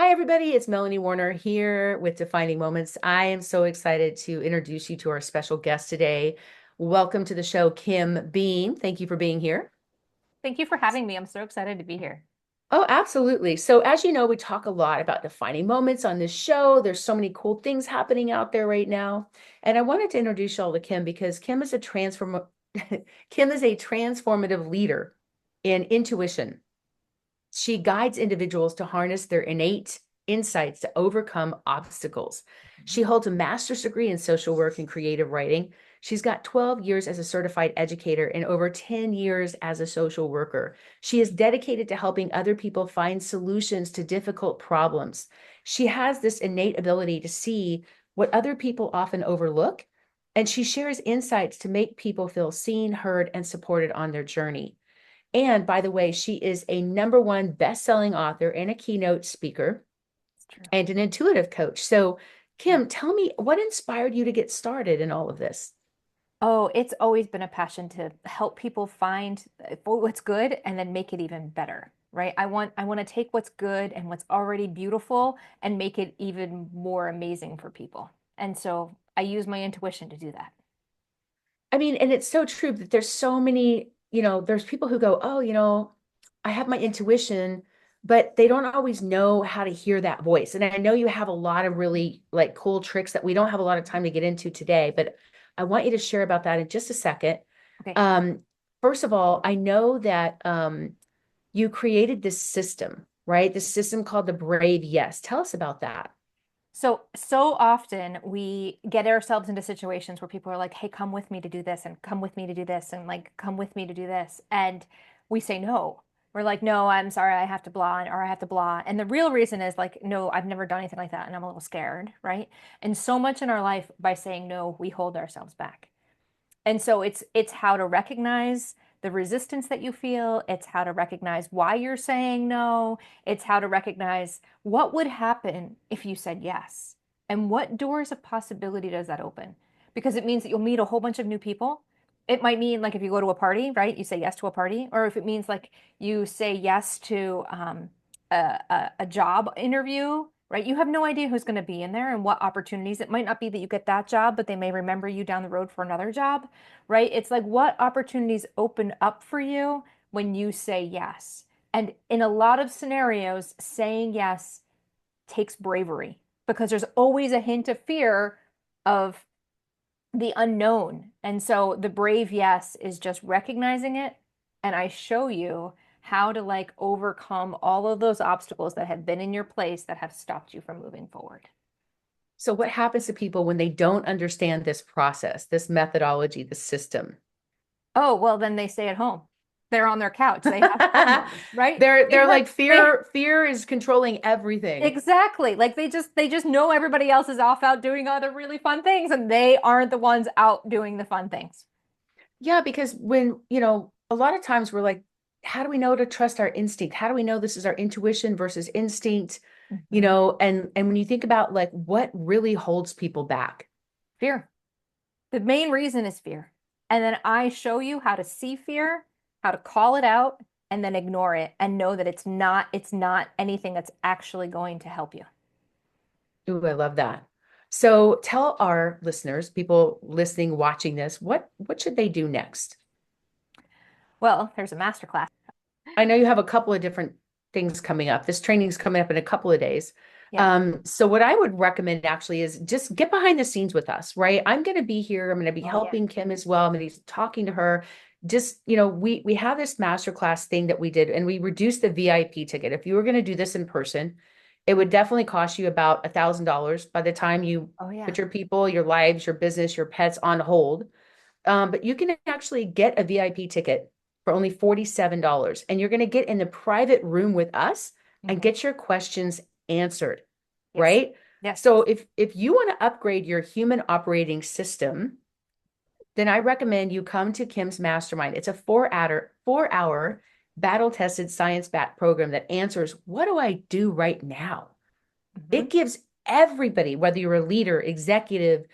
Hi, everybody. It's Melanie Warner here with Defining Moments. I am so excited to introduce you to our special guest today. Welcome to the show, Kim Beam. Thank you for being here. Thank you for having me. I'm so excited to be here. Oh, absolutely. So, as you know, we talk a lot about defining moments on this show. There's so many cool things happening out there right now. And I wanted to introduce y'all to Kim because Kim is a transformative leader in intuition. She guides individuals to harness their innate insights to overcome obstacles. She holds a master's degree in social work and creative writing. She's got 12 years as a certified educator and over 10 years as a social worker. She is dedicated to helping other people find solutions to difficult problems. She has this innate ability to see what other people often overlook, and she shares insights to make people feel seen, heard, and supported on their journey. And by the way, she is a number one best-selling author and a keynote speaker It's true. and an intuitive coach. So, Kim, tell me what inspired you to get started in all of this? Oh, it's always been a passion to help people find what's good and then make it even better, right? I want to take what's good and what's already beautiful and make it even more amazing for people. And so I use my intuition to do that. I mean, and it's so true that there's so many, there's people who go, oh, I have my intuition, but they don't always know how to hear that voice. And I know you have a lot of really like cool tricks that we don't have a lot of time to get into today, but I want you to share about that in just a second. Okay. Um, First of all, I know that you created this system, right? This system called the Brave Yes. Tell us about that. So often we get ourselves into situations where people are like, "Hey, come with me to do this and come with me to do this and like come with me to do this." And we say no. We're like, "No, I'm sorry, I have to blah or I have to blah." And the real reason is like, "No, I've never done anything like that and I'm a little scared," right? And so much in our life by saying no, we hold ourselves back. And so it's how to recognize the resistance that you feel. It's how to recognize why you're saying no. It's how to recognize what would happen if you said yes. And what doors of possibility does that open? Because it means that you'll meet a whole bunch of new people. It might mean like if you go to a party, right? You say yes to a party, or if it means like you say yes to a job interview, right? You have no idea who's going to be in there and what opportunities. It might not be that you get that job, but they may remember you down the road for another job, right? It's like what opportunities open up for you when you say yes. And in a lot of scenarios, saying yes takes bravery because there's always a hint of fear of the unknown. And so the brave yes is just recognizing it. And I show you how to like overcome all of those obstacles that have been in your place that have stopped you from moving forward. So, what happens to people when they don't understand this process, this methodology, the system? Oh, well, then they stay at home. They're on their couch. They have FOMO, right? They're like They fear is controlling everything. exactly like they just know everybody else is off out doing other really fun things and they aren't the ones out doing the fun things. Yeah, because when, a lot of times we're like, how do we know to trust our instinct? How do we know this is our intuition versus instinct? Mhm. And when you think about like what really holds people back. Fear. The main reason is fear. And then I show you how to see fear, how to call it out, and then ignore it and know that it's not anything that's actually going to help you. Ooh, I love that. So tell our listeners, people listening, watching this, what should they do next? Well, there's a masterclass. I know you have a couple of different things coming up. This training's coming up in a couple of days. Yep. So what I would recommend actually is just get behind the scenes with us, right? I'm going to be here. I'm going to be Oh yeah. helping Kim as well. I'm going to be talking to her. Just, we have this masterclass thing that we did, and we reduced the VIP ticket. If you were going to do this in person, it would definitely cost you about $1,000 by the time you Oh yeah. put your people, your lives, your business, your pets on hold. But you can actually get a VIP ticket for only $47, and you're going to get in the private room with us and Mhm. get your questions answered, Yes. right? Yes. So if you want to upgrade your human operating system, then I recommend you come to Kim's Mastermind. It's a four hour battle tested science bat program that answers, what do I do right now? Mhm. It gives everybody, whether you're a leader, executive,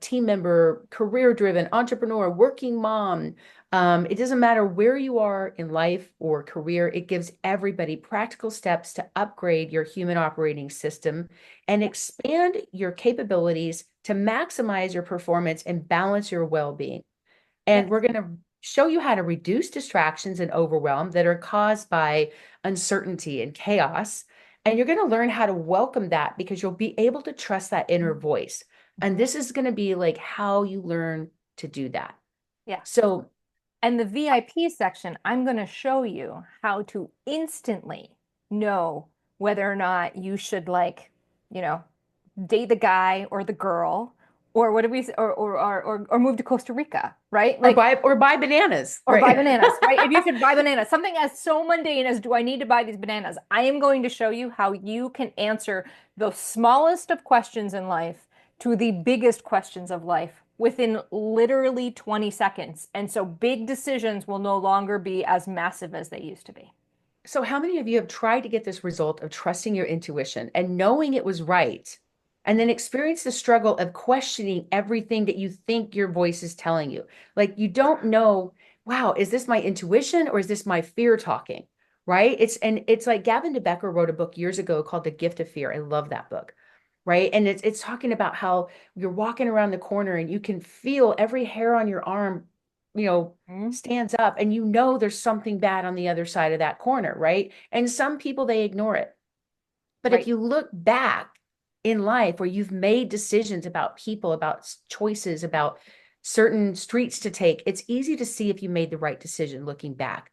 team member, career driven, entrepreneur, working mom, It doesn't matter where you are in life or career, it gives everybody practical steps to upgrade your human operating system and expand your capabilities to maximize your performance and balance your well-being. And Yes. we're going to show you how to reduce distractions and overwhelm that are caused by uncertainty and chaos. And you're going to learn how to welcome that because you'll be able to trust that inner voice. And this is going to be like how you learn to do that. Yeah. So, And the VIP section, I'm going to show you how to instantly know whether or not you should like, you know, date the guy or the girl, or what do we, or move to Costa Rica, right? or Like, buy bananas, or buy right? bananas, right? If you should buy bananas, something as so mundane as do I need to buy these bananas? I am going to show you how you can answer the smallest of questions in life to the biggest questions of life within literally 20 seconds. And so big decisions will no longer be as massive as they used to be. So, how many of you have tried to get this result of trusting your intuition and knowing it was right, and then experience the struggle of questioning everything that you think your voice is telling you? Like, you don't know, wow, is this my intuition or is this my fear talking? Right? It's like Gavin DeBecker wrote a book years ago called The Gift of Fear. I love that book. Right. And it's talking about how you're walking around the corner and you can feel every hair on your arm, you know, Mhm. stands up and you know there's something bad on the other side of that corner, right? And some people they ignore it. But if Right. you look back in life where you've made decisions about people, about choices, about certain streets to take, it's easy to see if you made the right decision looking back,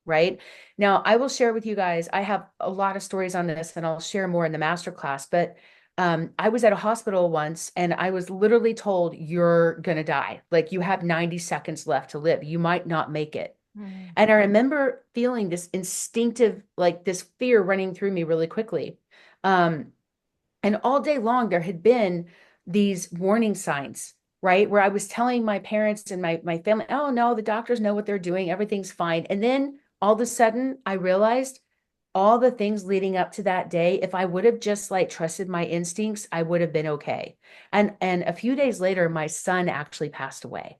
right? Now, I will share with you guys, I have a lot of stories on this and I'll share more in the masterclass, but I was at a hospital once and I was literally told, you're going to die. Like you have 90 seconds left to live. You might not make it. Mhm. And I remember feeling this instinctive, like this fear running through me really quickly. Um, and all day long, there had been these warning signs, right? Where I was telling my parents and my family, oh no, the doctors know what they're doing, everything's fine. And then all of a sudden, I realized all the things leading up to that day, if I would have just like trusted my instincts, I would have been okay. And a few days later, my son actually passed away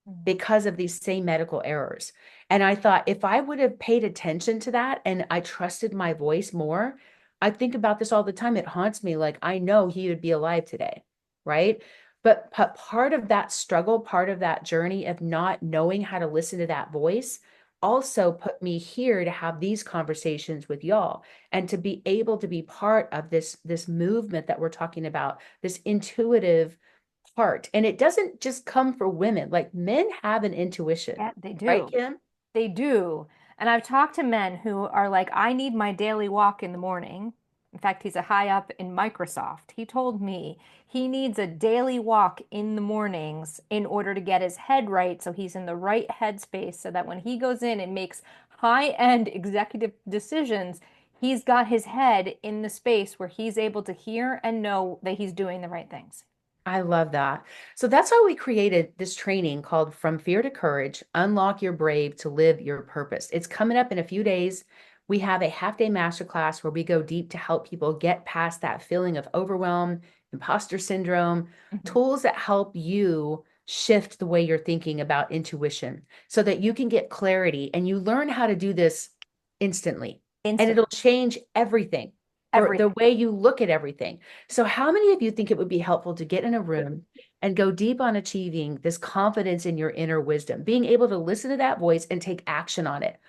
Mhm. because of these same medical errors. And I thought if I would have paid attention to that and I trusted my voice more, I think about this all the time. It haunts me. Like I know he would be alive today, right? But part of that struggle, part of that journey of not knowing how to listen to that voice also put me here to have these conversations with y'all and to be able to be part of this movement that we're talking about, this intuitive part. And it doesn't just come for women, like men have an intuition, Yeah, they right, do. Kim? They do. And I've talked to men who are like, I need my daily walk in the morning. In fact, he's a high up in Microsoft. He told me he needs a daily walk in the mornings in order to get his head right so he's in the right headspace so that when he goes in and makes high-end executive decisions, he's got his head in the space where he's able to hear and know that he's doing the right things. I love that. So that's why we created this training called From Fear to Courage, Unlock Your Brave to Live Your Purpose. It's coming up in a few days. We have a half-day masterclass where we go deep to help people get past that feeling of overwhelm, imposter syndrome, Mhm. tools that help you shift the way you're thinking about intuition so that you can get clarity and you learn how to do this instantly. And Instant. it'll change everything for the Everything. way you look at everything. So, how many of you think it would be helpful to get in a room and go deep on achieving this confidence in your inner wisdom, being able to listen to that voice and take action on it?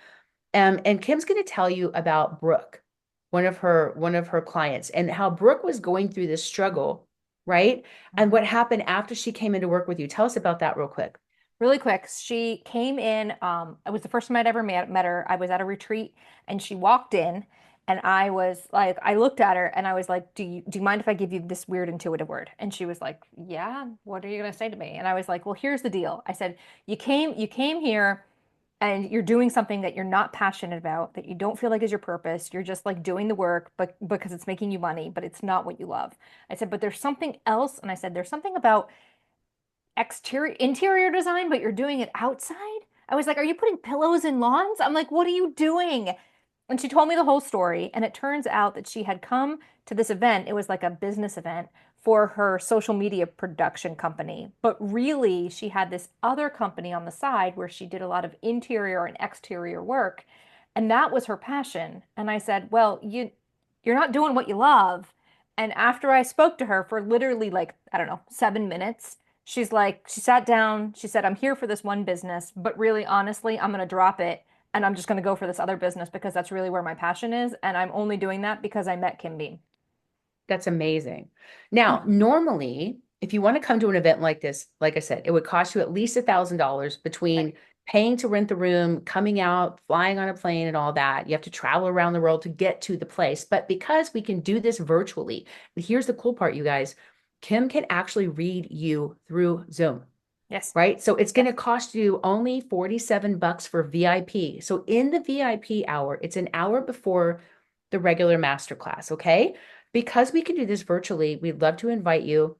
And Kim's going to tell you about Brooke, one of her clients, and how Brooke was going through this struggle, right? And what happened after she came into work with you. Tell us about that real quick. Really quick, she came in. It was the first time I'd ever met her. I was at a retreat and she walked in and I was like, I looked at her and I was like, do you mind if I give you this weird intuitive word? And she was like, yeah, what are you gonna say to me? And I was like, well, here's the deal. I said, you came here and you're doing something that you're not passionate about, that you don't feel like is your purpose. You're just like doing the work, but because it's making you money, but it's not what you love. I said, but there's something else. And I said, there's something about interior design, but you're doing it outside. I was like, are you putting pillows in lawns? I'm like, what are you doing? And she told me the whole story. And it turns out that she had come to this event. It was like a business event for her social media production company. But really, she had this other company on the side where she did a lot of interior and exterior work. And that was her passion. And I said, well, you're not doing what you love. And after I spoke to her for literally like, I don't know, 7 minutes, she's like, she sat down, she said, I'm here for this one business, but really honestly, I'm going to drop it and I'm just going to go for this other business because that's really where my passion is. And I'm only doing that because I met Kim Beam. That's amazing. Now, normally, if you want to come to an event like this, like I said, it would cost you at least $1,000 between paying to rent the room, coming out, flying on a plane, and all that. You have to travel around the world to get to the place. But because we can do this virtually, and here's the cool part, you guys, Kim can actually read you through Zoom. Yes. Right? So it's going Yes. to cost you only $47 for VIP. So in the VIP hour, it's an hour before the regular masterclass, okay? Because we can do this virtually, we'd love to invite you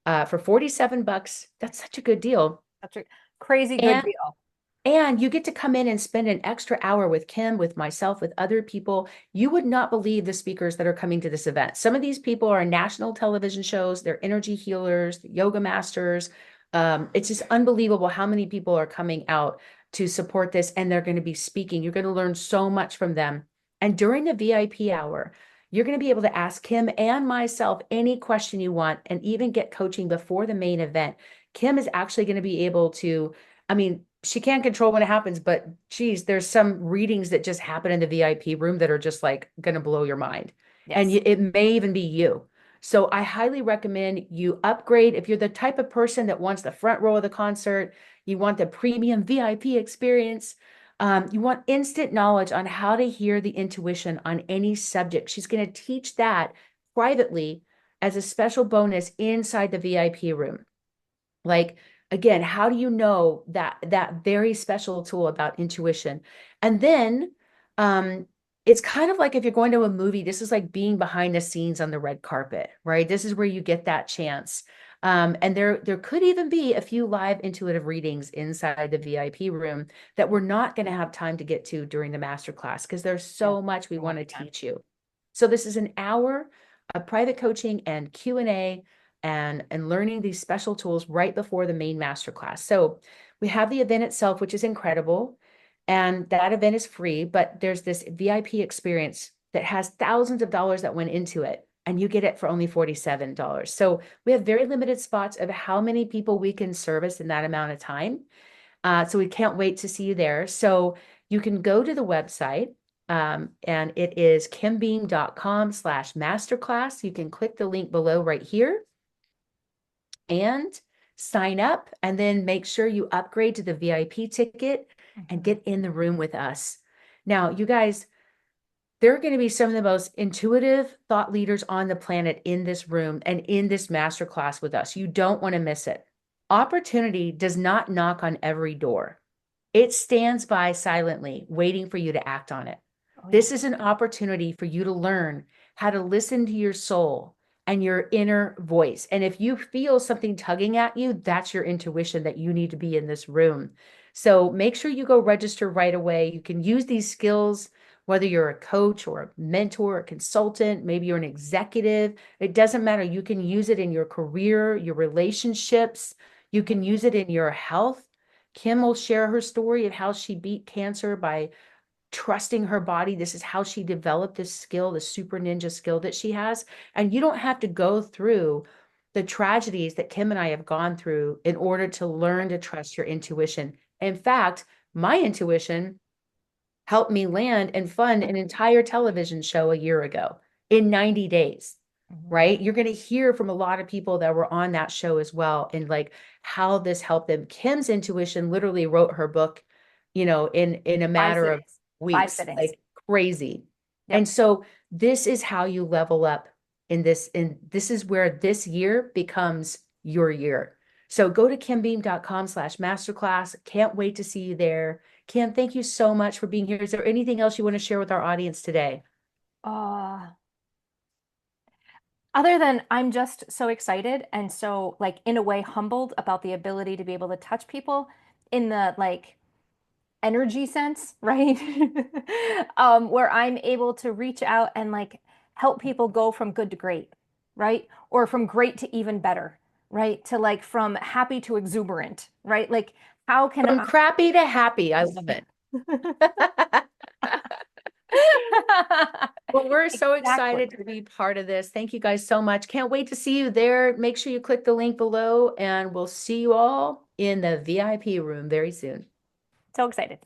for $47. That's such a good deal. That's a crazy good And deal. and you get to come in and spend an extra hour with Kim, with myself, with other people. You would not believe the speakers that are coming to this event. Some of these people are on national television shows, they're energy healers, yoga masters. It's just unbelievable how many people are coming out to support this, and they're going to be speaking. You're going to learn so much from them. And during the VIP hour, you're going to be able to ask Kim and myself any question you want and even get coaching before the main event. Kim is actually going to be able to, I mean, she can't control when it happens, but geez, there's some readings that just happen in the VIP room that are just like going to blow your mind. And Yes. it may even be you. So I highly recommend you upgrade. If you're the type of person that wants the front row of the concert, you want the premium VIP experience, you want instant knowledge on how to hear the intuition on any subject. She's going to teach that privately as a special bonus inside the VIP room. Like, again, how do you know that very special tool about intuition? And then um it's kind of like if you're going to a movie, this is like being behind the scenes on the red carpet, right? This is where you get that chance. And there could even be a few live intuitive readings inside the VIP room that we're not going to have time to get to during the master class because there's Yeah. so much we I won't want to be done. teach you. So this is an hour of private coaching and Q&A and learning these special tools right before the main masterclass. So we have the event itself, which is incredible. And that event is free, but there's this VIP experience that has thousands of dollars that went into it. And you get it for only $47. So we have very limited spots of how many people we can service in that amount of time. So we can't wait to see you there. So you can go to the website, and it is kimbeam.com/masterclass. You can click the link below right here and sign up, and then make sure you upgrade to the VIP ticket and Mhm. get in the room with us. Now, you guys, there are going to be some of the most intuitive thought leaders on the planet in this room and in this masterclass with us. You don't want to miss it. Opportunity does not knock on every door. It stands by silently, waiting for you to act on it. Oh yeah. This is an opportunity for you to learn how to listen to your soul and your inner voice. And if you feel something tugging at you, that's your intuition that you need to be in this room. So make sure you go register right away. You can use these skills, whether you're a coach or a mentor, a consultant, maybe you're an executive. It doesn't matter. You can use it in your career, your relationships. You Mhm. can use it in your health. Kim will share her story of how she beat cancer by trusting her body. This is how she developed this skill, the super ninja skill that she has. And you don't have to go through the tragedies that Kim and I have gone through in order to learn to trust your intuition. In fact, my intuition helped me land and fund an entire television show a year ago in 90 days, Mhm. right? You're going to hear from a lot of people that were on that show as well, and like how this helped them. Kim's intuition literally wrote her book, in a Five matter of cities. Five weeks, cities. like crazy. And Yep. so this is how you level up in this, and this is where this year becomes your year. So go to kimbeam.com/masterclass. Can't wait to see you there. Kim, thank you so much for being here. Is there anything else you want to share with our audience today? Uh, Other than I'm just so excited and so like in a way humbled about the ability to be able to touch people in the like energy sense, right? Where I'm able to reach out and like help people go from good to great, right? Or from great to even better, right? To like from happy to exuberant, right? Like how can From I? crappy to happy. I love it. Well, we're so Exactly. excited to be part of this. Thank you guys so much. Can't wait to see you there. Make sure you click the link below, and we'll see you all in the VIP room very soon. So excited.